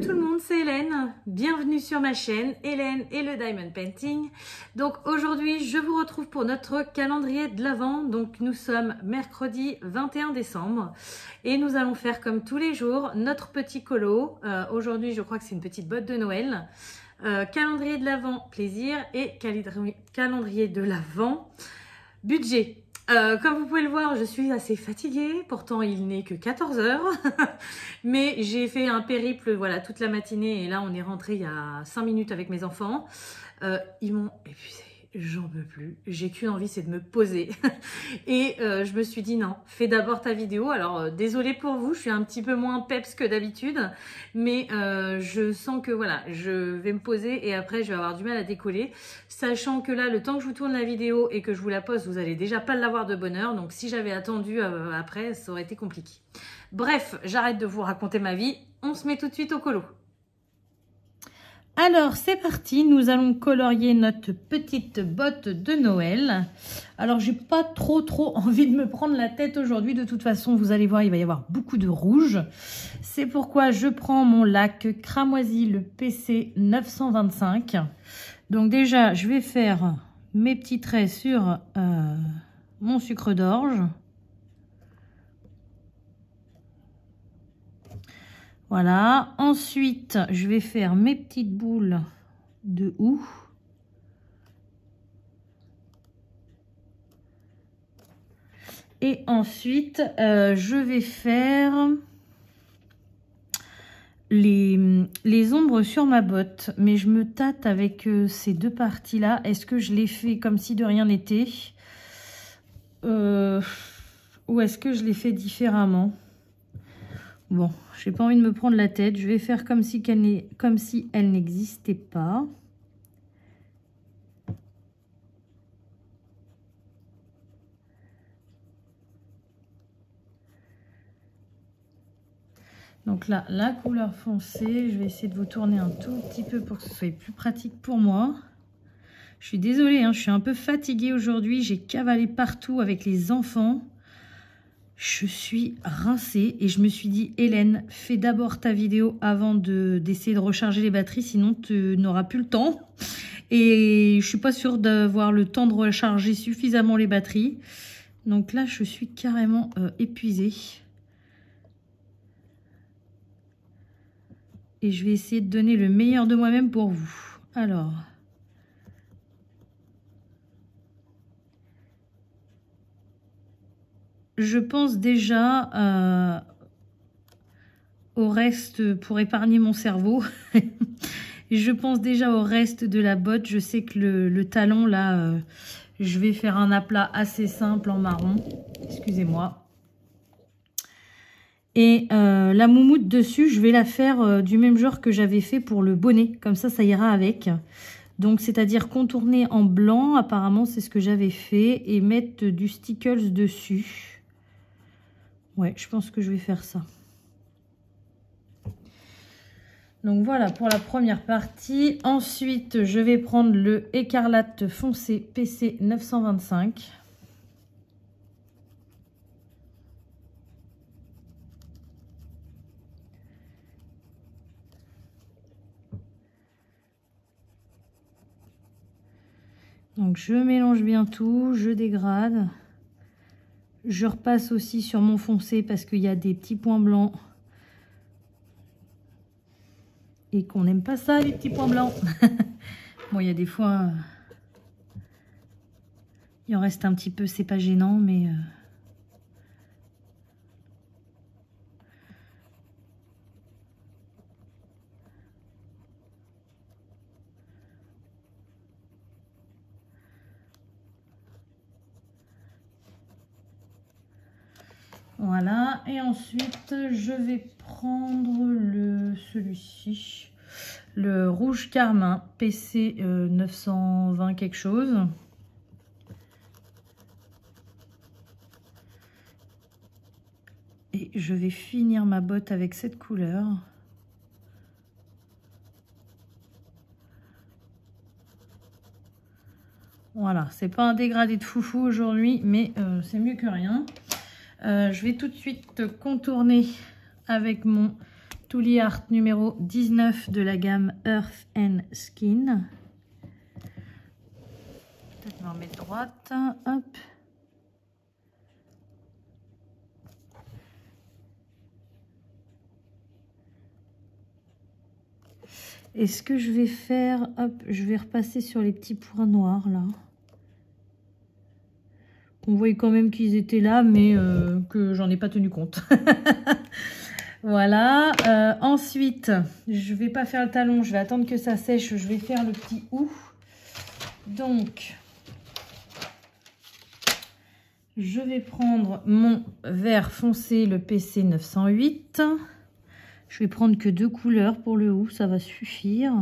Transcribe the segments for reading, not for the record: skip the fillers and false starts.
tout le monde, c'est Hélène. Bienvenue sur ma chaîne, Hélène et le Diamond Painting. Donc aujourd'hui, je vous retrouve pour notre calendrier de l'Avent. Donc nous sommes mercredi 21 décembre et nous allons faire comme tous les jours notre petit colo. Aujourd'hui, je crois que c'est une petite botte de Noël. Calendrier de l'Avent, plaisir, et calendrier de l'Avent, budget. Comme vous pouvez le voir, je suis assez fatiguée, pourtant il n'est que 14 h, mais j'ai fait un périple voilà, toute la matinée et là on est rentré il y a 5 minutes avec mes enfants. Ils m'ont épuisée, j'en peux plus, j'ai qu'une envie, c'est de me poser. Et je me suis dit non, fais d'abord ta vidéo. Alors désolée pour vous, je suis un petit peu moins peps que d'habitude, mais je sens que voilà, je vais me poser et après je vais avoir du mal à décoller, sachant que là le temps que je vous tourne la vidéo et que je vous la poste, vous allez déjà pas l'avoir de bonne heure, donc si j'avais attendu après, ça aurait été compliqué. Bref, j'arrête de vous raconter ma vie, on se met tout de suite au colo. Alors c'est parti, nous allons colorier notre petite botte de Noël. Alors j'ai pas trop envie de me prendre la tête aujourd'hui, de toute façon vous allez voir il va y avoir beaucoup de rouge. C'est pourquoi je prends mon lac cramoisi, le PC 925. Donc déjà je vais faire mes petits traits sur mon sucre d'orge. Voilà, ensuite je vais faire mes petites boules de houx. Et ensuite je vais faire les ombres sur ma botte. Mais je me tâte avec ces deux parties là. Est-ce que je les fais comme si de rien n'était ou est-ce que je les fais différemment? Bon, j'ai pas envie de me prendre la tête. Je vais faire comme si elle n'existait pas. Donc là, la couleur foncée, je vais essayer de vous tourner un tout petit peu pour que ce soit plus pratique pour moi. Je suis désolée, hein, je suis un peu fatiguée aujourd'hui. J'ai cavalé partout avec les enfants. Je suis rincée et je me suis dit, Hélène, fais d'abord ta vidéo avant d'essayer de recharger les batteries, sinon tu n'auras plus le temps. Et je suis pas sûre d'avoir le temps de recharger suffisamment les batteries. Donc là, je suis carrément épuisée. Et je vais essayer de donner le meilleur de moi-même pour vous. Alors... je pense déjà au reste pour épargner mon cerveau. Je pense déjà au reste de la botte. Je sais que le talon, là, je vais faire un aplat assez simple en marron. Excusez-moi. Et la moumoute dessus, je vais la faire du même genre que j'avais fait pour le bonnet. Comme ça ira avec. Donc, c'est-à-dire contourner en blanc. Apparemment, c'est ce que j'avais fait. Et mettre du stickles dessus. Ouais, je pense que je vais faire ça. Donc voilà pour la première partie. Ensuite, je vais prendre le écarlate foncé PC 925. Donc je mélange bien tout, je dégrade. Je repasse aussi sur mon foncé parce qu'il y a des petits points blancs. Et qu'on n'aime pas ça, les petits points blancs. Bon, il y a des fois... il en reste un petit peu, c'est pas gênant, mais... voilà, et ensuite je vais prendre celui-ci, le rouge carmin PC 920 quelque chose. Et je vais finir ma botte avec cette couleur. Voilà, c'est pas un dégradé de foufou aujourd'hui, mais c'est mieux que rien. Je vais tout de suite contourner avec mon Tooly Art numéro 19 de la gamme Earth and Skin. Peut-être me remettre droite. Hop. Et ce que je vais faire, hop, je vais repasser sur les petits points noirs là. On voyait quand même qu'ils étaient là, mais que j'en ai pas tenu compte. Voilà. Ensuite, je vais pas faire le talon, je vais attendre que ça sèche. Je vais faire le petit ou. Donc, je vais prendre mon vert foncé, le PC 908. Je vais prendre que 2 couleurs pour le ou, ça va suffire.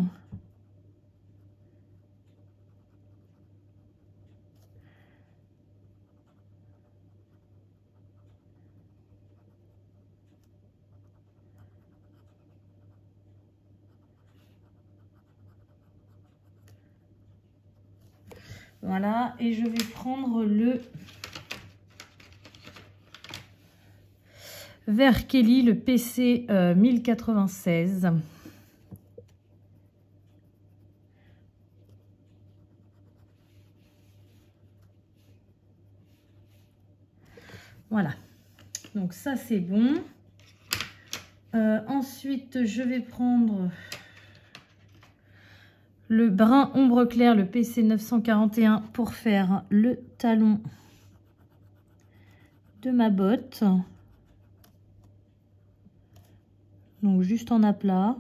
Voilà, et je vais prendre le vert Kelly, le PC 1096. Voilà, donc ça c'est bon. Ensuite, je vais prendre le brun ombre clair, le PC 941 pour faire le talon de ma botte. Donc juste en aplat.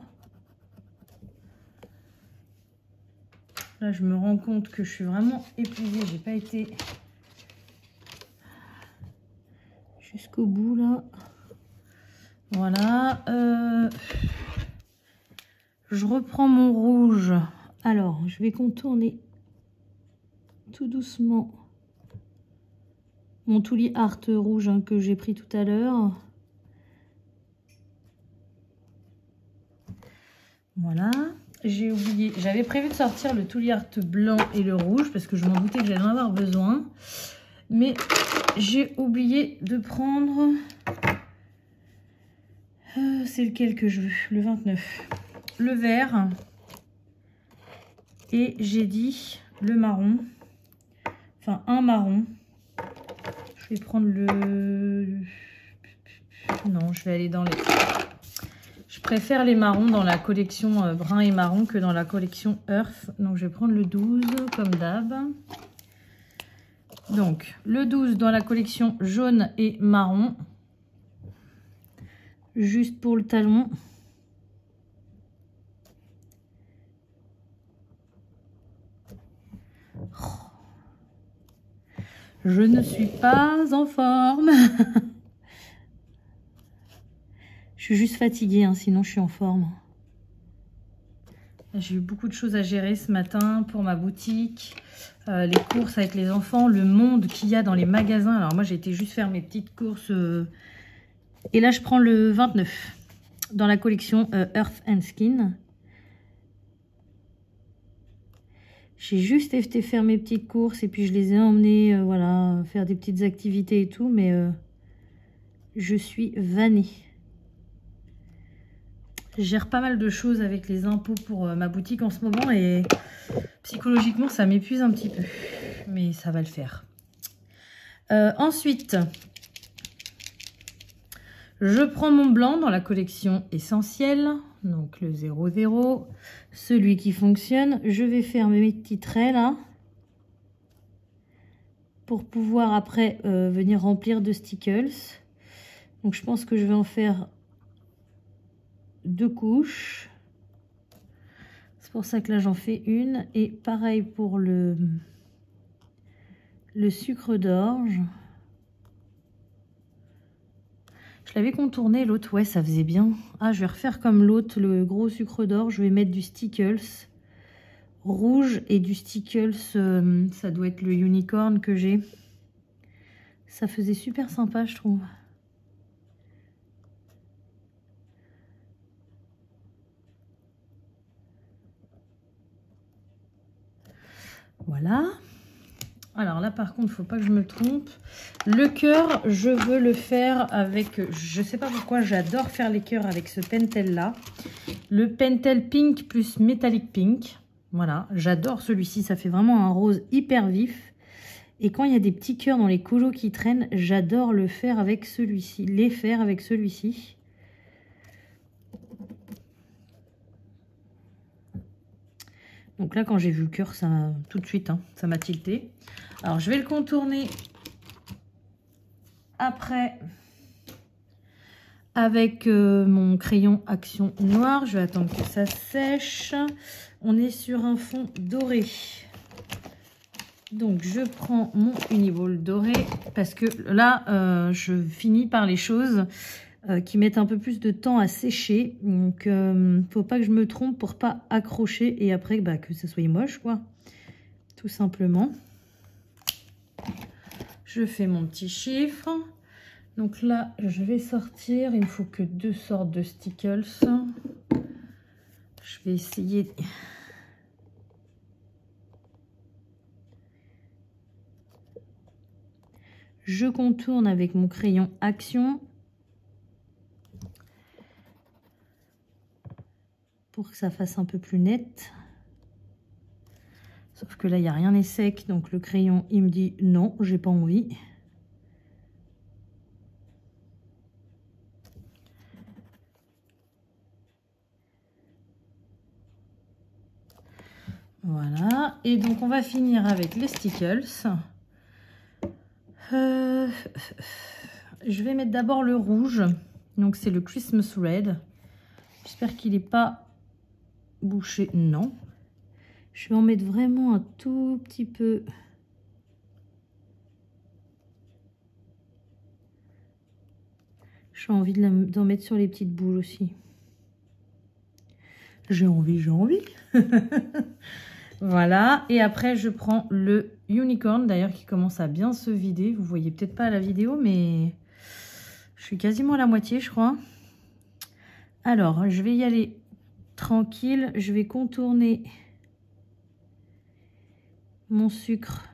Là, je me rends compte que je suis vraiment épuisée. J'ai pas été jusqu'au bout là. Voilà. Je reprends mon rouge. Alors, je vais contourner tout doucement mon Tooly Art rouge hein, que j'ai pris tout à l'heure. Voilà. J'ai oublié, j'avais prévu de sortir le Tooly Art blanc et le rouge parce que je m'en doutais que j'allais en avoir besoin. Mais j'ai oublié de prendre... c'est lequel que je veux? Le 29. Le vert. Et j'ai dit le marron. Enfin, un marron. Je vais prendre le... Non, je vais aller dans les... Je préfère les marrons dans la collection brun et marron que dans la collection Earth. Donc, je vais prendre le 12 comme d'hab. Donc, le 12 dans la collection jaune et marron. Juste pour le talon. Je ne suis pas en forme. Je suis juste fatiguée, hein, sinon je suis en forme. J'ai eu beaucoup de choses à gérer ce matin pour ma boutique, les courses avec les enfants, le monde qu'il y a dans les magasins. Alors moi j'ai été juste faire mes petites courses. Et là je prends le 29 dans la collection Earth and Skin. J'ai juste été faire mes petites courses et puis je les ai emmenées, voilà, faire des petites activités et tout, mais je suis vannée. Je gère pas mal de choses avec les impôts pour ma boutique en ce moment et psychologiquement ça m'épuise un petit peu, mais ça va le faire. Ensuite, je prends mon blanc dans la collection essentielle, donc le 00, celui qui fonctionne. Je vais faire mes petits traits là pour pouvoir après venir remplir de stickers. Donc je pense que je vais en faire 2 couches. C'est pour ça que là j'en fais une. Et pareil pour le sucre d'orge. Je l'avais contourné l'autre, ouais ça faisait bien. Ah je vais refaire comme l'autre, le gros sucre d'orge. Je vais mettre du stickles rouge et du stickles, ça doit être le unicorn que j'ai. Ça faisait super sympa je trouve. Voilà. Alors là, par contre, il ne faut pas que je me trompe. Le cœur, je veux le faire avec... Je ne sais pas pourquoi, j'adore faire les cœurs avec ce Pentel-là. Le Pentel Pink plus Metallic Pink. Voilà, j'adore celui-ci. Ça fait vraiment un rose hyper vif. Et quand il y a des petits cœurs dans les colos qui traînent, j'adore le faire avec celui-ci. Les faire avec celui-ci. Donc là, quand j'ai vu le cœur, ça tout de suite, hein, ça m'a tilté. Alors, je vais le contourner après avec mon crayon Action Noir. Je vais attendre que ça sèche. On est sur un fond doré. Donc, je prends mon Uniball doré parce que là, je finis par les choses qui mettent un peu plus de temps à sécher. Donc, faut pas que je me trompe pour pas accrocher et après bah, que ça soit moche, quoi. Tout simplement. Je fais mon petit chiffre. Donc là, je vais sortir. Il me faut que 2 sortes de stickers. Je vais essayer... Je contourne avec mon crayon Action. Pour que ça fasse un peu plus net. Sauf que là, il n'y a rien n'est sec. Donc le crayon, il me dit non, j'ai pas envie. Voilà. Et donc, on va finir avec les stickers. Je vais mettre d'abord le rouge. Donc, c'est le Christmas Red. J'espère qu'il n'est pas bouché. Non. Je vais en mettre vraiment un tout petit peu. J'ai envie d'en mettre sur les petites boules aussi. J'ai envie. Voilà. Et après, je prends le Unicorn, d'ailleurs, qui commence à bien se vider. Vous voyez peut-être pas à la vidéo, mais je suis quasiment à la moitié, je crois. Alors, je vais y aller tranquille. Je vais contourner mon sucre.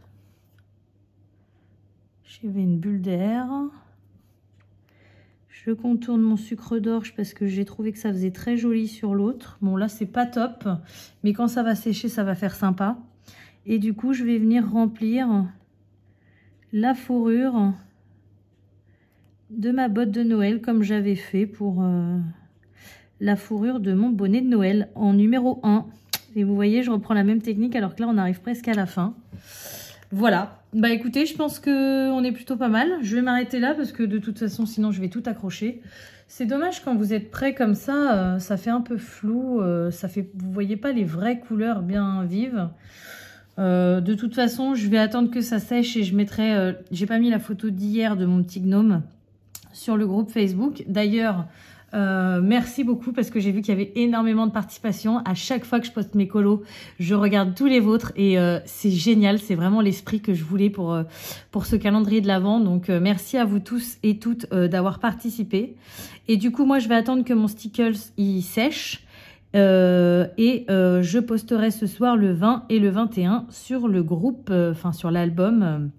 J'avais une bulle d'air. Je contourne mon sucre d'orge parce que j'ai trouvé que ça faisait très joli sur l'autre. Bon, là, c'est pas top, mais quand ça va sécher, ça va faire sympa. Et du coup, je vais venir remplir la fourrure de ma botte de Noël, comme j'avais fait pour la fourrure de mon bonnet de Noël en numéro 1. Et vous voyez, je reprends la même technique alors que là, on arrive presque à la fin. Voilà. Bah écoutez, je pense qu'on est plutôt pas mal. Je vais m'arrêter là parce que de toute façon, sinon je vais tout accrocher. C'est dommage quand vous êtes prêts comme ça, ça fait un peu flou. Vous voyez pas les vraies couleurs bien vives. De toute façon, je vais attendre que ça sèche et je mettrai... j'ai pas mis la photo d'hier de mon petit gnome sur le groupe Facebook. D'ailleurs... merci beaucoup parce que j'ai vu qu'il y avait énormément de participation. À chaque fois que je poste mes colos, je regarde tous les vôtres et c'est génial. C'est vraiment l'esprit que je voulais pour ce calendrier de l'Avent. Donc merci à vous tous et toutes d'avoir participé. Et du coup, moi, je vais attendre que mon stickers il sèche je posterai ce soir le 20 et le 21 sur le groupe, sur l'album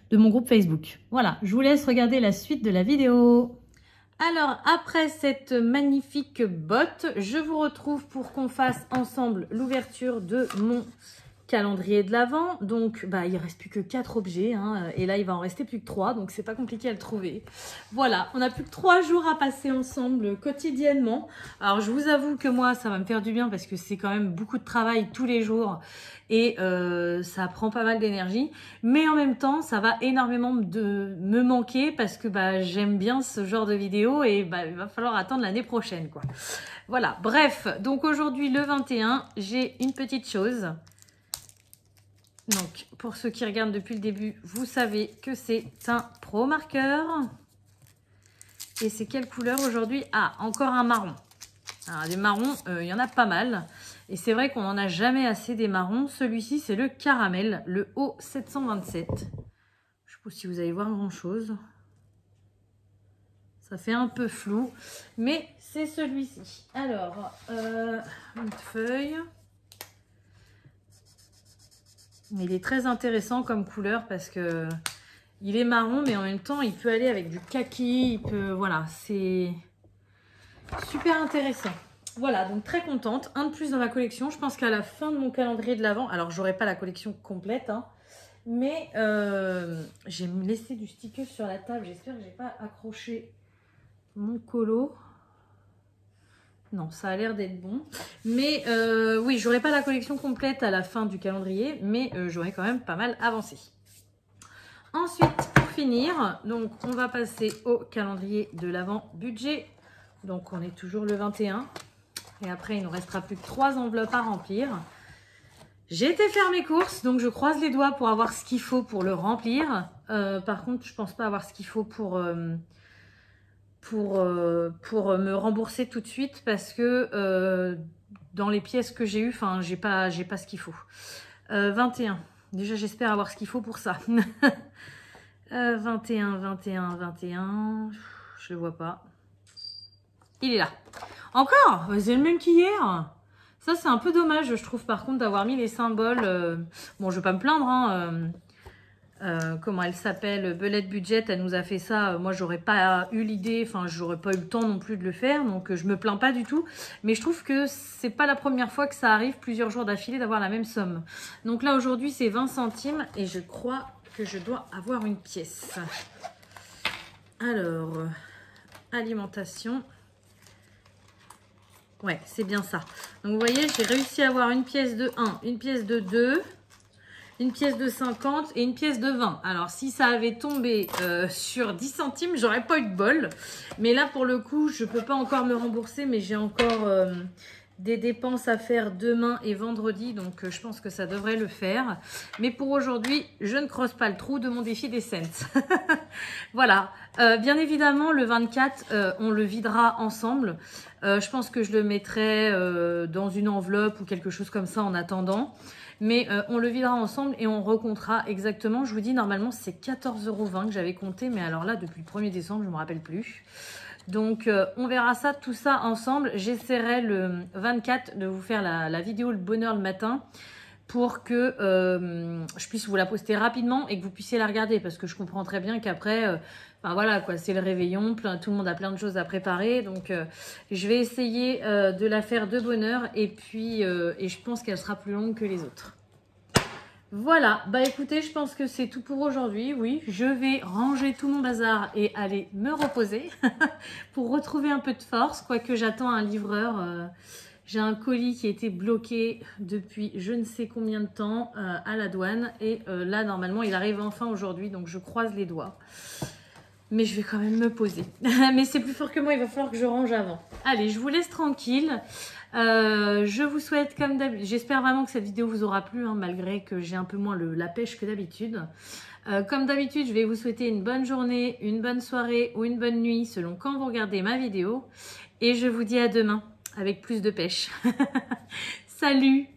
de mon groupe Facebook. Voilà, je vous laisse regarder la suite de la vidéo. Alors, après cette magnifique botte, je vous retrouve pour qu'on fasse ensemble l'ouverture de mon calendrier de l'Avent. Donc, bah, il ne reste plus que 4 objets. Hein, et là, il va en rester plus que 3. Donc, c'est pas compliqué à le trouver. Voilà, on n'a plus que 3 jours à passer ensemble quotidiennement. Alors, je vous avoue que moi, ça va me faire du bien parce que c'est quand même beaucoup de travail tous les jours. Et ça prend pas mal d'énergie. Mais en même temps, ça va énormément me manquer parce que bah, j'aime bien ce genre de vidéo. Et bah, il va falloir attendre l'année prochaine, quoi. Voilà, bref. Donc, aujourd'hui, le 21, j'ai une petite chose. Donc, pour ceux qui regardent depuis le début, vous savez que c'est un Pro Marker. Et c'est quelle couleur aujourd'hui? Ah, encore un marron. Alors, des marrons, il y en a pas mal. Et c'est vrai qu'on n'en a jamais assez des marrons. Celui-ci, c'est le caramel, le O727. Je ne sais pas si vous allez voir grand-chose. Ça fait un peu flou, mais c'est celui-ci. Alors, une feuille. Il est très intéressant comme couleur parce que il est marron, mais en même temps, il peut aller avec du kaki. Il peut, voilà, c'est super intéressant. Voilà, donc très contente. Un de plus dans ma collection. Je pense qu'à la fin de mon calendrier de l'Avent, alors j'aurai pas la collection complète, hein, mais j'ai laissé du sticker sur la table. J'espère que j'ai pas accroché mon colo. Non, ça a l'air d'être bon. Mais oui, j'aurai pas la collection complète à la fin du calendrier, mais j'aurai quand même pas mal avancé. Ensuite, pour finir, donc on va passer au calendrier de l'Avent budget. Donc on est toujours le 21. Et après, il ne nous restera plus que 3 enveloppes à remplir. J'ai été faire mes courses, donc je croise les doigts pour avoir ce qu'il faut pour le remplir. Par contre, je pense pas avoir ce qu'il faut pour me rembourser tout de suite parce que dans les pièces que j'ai eues, enfin, j'ai pas ce qu'il faut. 21. Déjà, j'espère avoir ce qu'il faut pour ça. 21, 21, 21. Je le vois pas. Il est là. Encore? C'est le même qu'hier. Ça, c'est un peu dommage, je trouve, par contre, d'avoir mis les symboles. Bon, je vais pas me plaindre, hein. Comment elle s'appelle, Belette Budget, elle nous a fait ça. Moi, j'aurais pas eu l'idée, enfin, j'aurais pas eu le temps non plus de le faire, donc je me plains pas du tout. Mais je trouve que c'est pas la première fois que ça arrive plusieurs jours d'affilée d'avoir la même somme. Donc là, aujourd'hui, c'est 20 centimes et je crois que je dois avoir une pièce. Alors, alimentation. Ouais, c'est bien ça. Donc, vous voyez, j'ai réussi à avoir une pièce de 1, une pièce de 2. Une pièce de 50 et une pièce de 20. Alors, si ça avait tombé sur 10 centimes, j'aurais pas eu de bol. Mais là, pour le coup, je peux pas encore me rembourser, mais j'ai encore des dépenses à faire demain et vendredi. Donc, je pense que ça devrait le faire. Mais pour aujourd'hui, je ne creuse pas le trou de mon défi des cents. Voilà. Bien évidemment, le 24, on le videra ensemble. Je pense que je le mettrai dans une enveloppe ou quelque chose comme ça en attendant. Mais on le videra ensemble et on recomptera exactement. Je vous dis, normalement, c'est 14,20 € que j'avais compté. Mais alors là, depuis le 1er décembre, je ne me rappelle plus. Donc, on verra ça, tout ça ensemble. J'essaierai le 24 de vous faire la vidéo Le Bonheur le matin pour que je puisse vous la poster rapidement et que vous puissiez la regarder. Parce que je comprends très bien qu'après... Enfin voilà quoi, c'est le réveillon, tout le monde a plein de choses à préparer. Donc, je vais essayer de la faire de bonne heure. Et puis, et je pense qu'elle sera plus longue que les autres. Voilà, bah écoutez, je pense que c'est tout pour aujourd'hui. Oui, je vais ranger tout mon bazar et aller me reposer pour retrouver un peu de force. Quoique j'attends un livreur. J'ai un colis qui a été bloqué depuis je ne sais combien de temps à la douane. Et là, normalement, il arrive enfin aujourd'hui. Donc, je croise les doigts. Mais je vais quand même me poser. Mais c'est plus fort que moi, il va falloir que je range avant. Allez, je vous laisse tranquille. Je vous souhaite comme d'habitude... J'espère vraiment que cette vidéo vous aura plu, hein, malgré que j'ai un peu moins la pêche que d'habitude. Comme d'habitude, je vais vous souhaiter une bonne journée, une bonne soirée ou une bonne nuit, selon quand vous regardez ma vidéo. Et je vous dis à demain, avec plus de pêche. Salut!